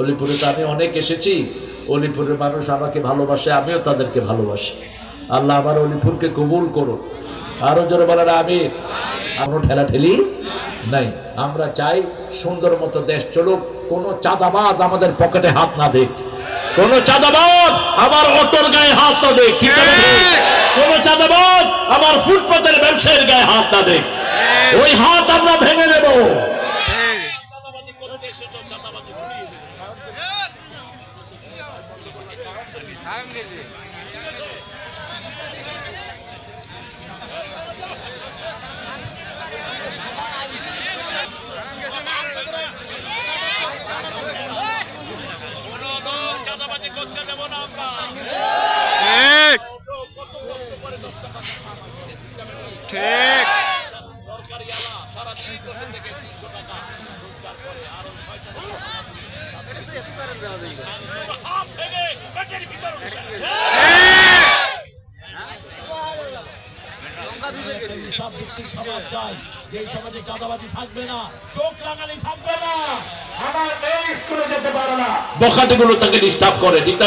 অলিপুরে তো আমি অনেক এসেছি, অলিপুরের মানুষ আমাকে ভালোবাসে, আমিও তাদেরকে ভালোবাসি। আল্লাহ আমার অলিপুরকে কবুল করো। আরো জোরে বলেন আমিন। আমরা ঠেলা ঠেলি নাই, আমরা চাই সুন্দর মতো দেশ চলুক। কোন চাঁদাবাজ আমাদের পকেটে হাত না দেখ, কোন চাঁদাবাজ আমার অটোর গায়ে হাত না দেখ, ঠিক আছে? কোন চাঁদাবাজ আমার ফুটপাতের ব্যবসায়ীর গায়ে হাত না দেখ, ওই হাত আমরা ভেঙে নেব। ঠিক যে সমাজে চাঁদাবাজি থাকবে না, চোখ রাঙানি থাকবে না, আমার মেয়ে স্কুলে যেতে পারে না, বখাটেগুলো তাকে ডিস্টার্ব করে, ঠিক না?